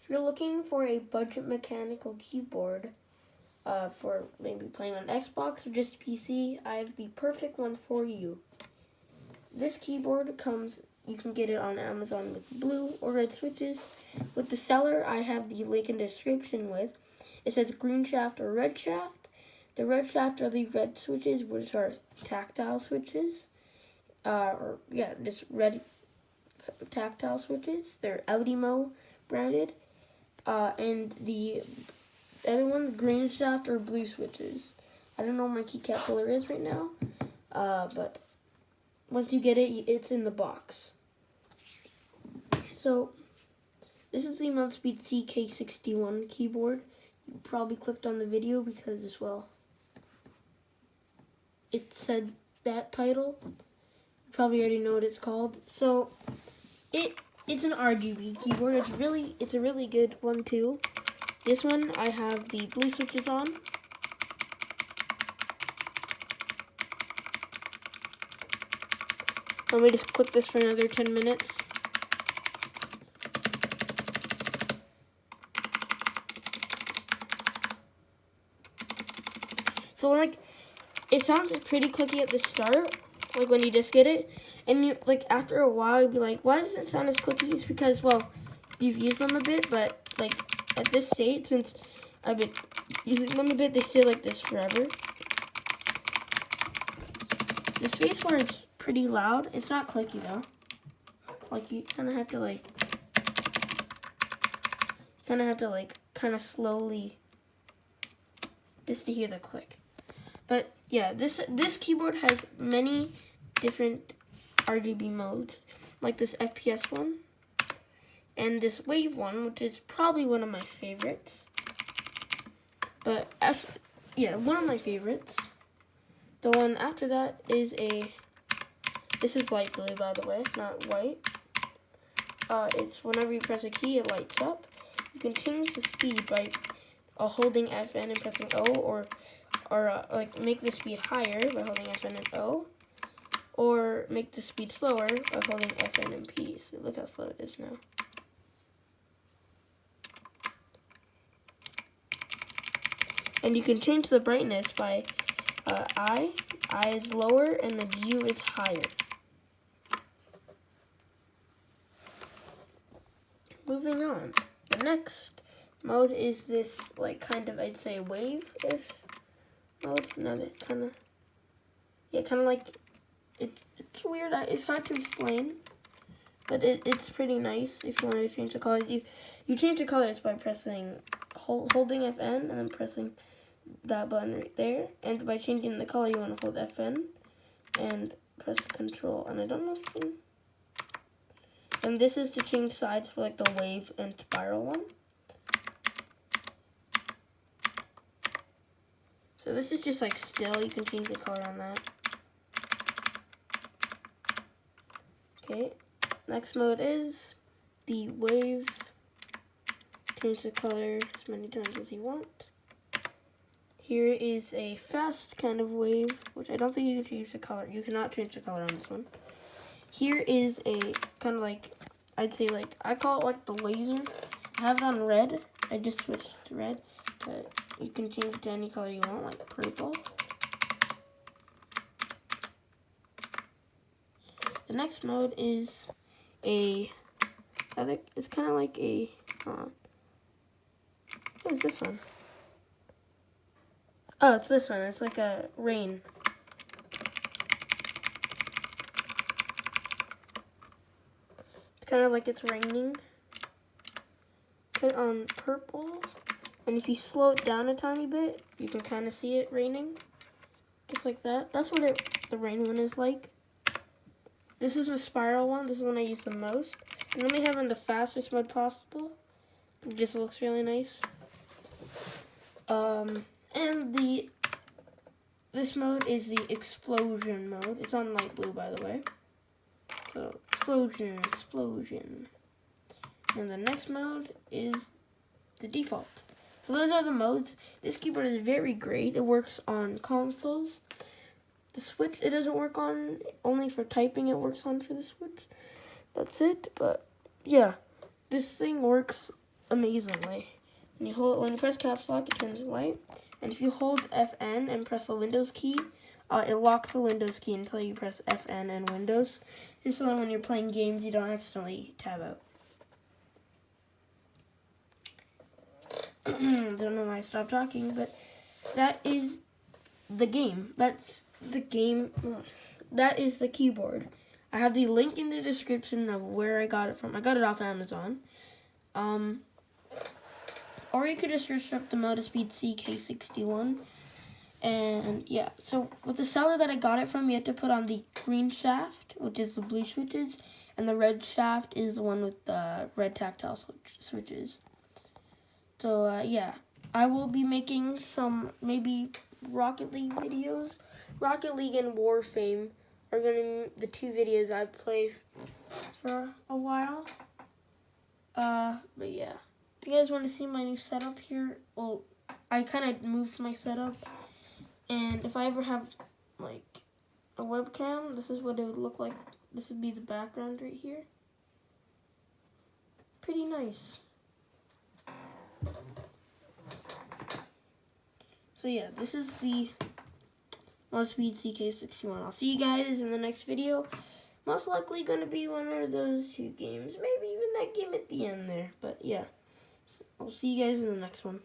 If you're looking for a budget mechanical keyboard for maybe playing on Xbox or just PC, I have the perfect one for you. This keyboard comes, you can get it on Amazon with blue or red switches. With the seller, I have the link in the description with. It says green shaft or red shaft. The red shaft are the red switches, which are tactile switches. Just red tactile switches. They're Audimo branded. And the other one's green shaft or blue switches. I don't know what my keycap color is right now, but once you get it, it's in the box. So, this is the Motospeed ck61 keyboard. You probably clicked on the video because, well, it said that title. You probably already know what it's called. So, it's an RGB keyboard. It's a really good one too. This one, I have the blue switches on. Let me just click this for another 10 minutes. So it sounds pretty clicky at the start, like when you just get it, and you after a while you'll be like, why does it sound as clicky? It's because, well, you've used them a bit, but at this state, since I've been using them a bit, they stay like this forever. The spacebar is pretty loud. It's not clicky though. You kind of have to kind of slowly just to hear the click. But yeah, this keyboard has many different RGB modes, like this FPS one and this wave one, which is probably one of my favorites. But one of my favorites. The one after that is this is light blue, by the way, not white. It's whenever you press a key, it lights up. You can change the speed by holding FN and pressing O, or make the speed higher by holding FN and O, or make the speed slower by holding FN and P. So look how slow it is now. And you can change the brightness by I is lower and the U is higher. Moving on, the next mode is this I'd say wave-ish mode. Kind of like it's weird. It's hard to explain, but it's pretty nice. If you want to change the colors, you change the colors by pressing holding FN and then pressing that button right there. And by changing the color, you want to hold FN and press Control. And I don't know if you can. And this is to change sides for the wave and spiral one. So this is just still. You can change the color on that. Okay. Next mode is the wave. Change the color as many times as you want. Here is a fast kind of wave, which I don't think you can change the color. You cannot change the color on this one. Here is a kind of I'd say I call it the laser. I have it on red. I just switched to red, but you can change it to any color you want, like purple. The next mode is it's kind of like a, what is this one? Oh, it's this one. It's like a rain. It's kind of like it's raining. Put on purple. And if you slow it down a tiny bit, you can kind of see it raining. Just like that. That's what the rain one is like. This is the spiral one. This is the one I use the most. And then we have in the fastest mode possible. It just looks really nice. And this mode is the explosion mode. It's on light blue, by the way. So explosion. And the next mode is the default. So those are the modes. This keyboard is very great. It works on consoles. The Switch it doesn't work on, only for typing it works on for the Switch. That's it. But yeah, this thing works amazingly. When you press caps lock, it turns white. And if you hold FN and press the Windows key, it locks the Windows key until you press FN and Windows, just so that when you're playing games, you don't accidentally tab out. Don't know why I stopped talking, but that is the game. That's the game. That is the keyboard. I have the link in the description of where I got it from. I got it off Amazon. Or you could just search up the Motospeed ck61. And yeah, so with the seller that I got it from, you have to put on the green shaft, which is the blue switches, and the red shaft is the one with the red tactile switches. So yeah, I will be making some maybe Rocket League videos. Rocket League and Warframe are gonna be the two videos I play for a while. But yeah, if you guys want to see my new setup here, well, I kind of moved my setup, and if I ever have like a webcam, this is what it would look like. This would be the background right here. Pretty nice. So yeah, this is the Motospeed ck61. I'll see you guys in the next video. Most likely going to be one of those two games. Maybe even that game at the end there. But yeah, I'll see you guys in the next one.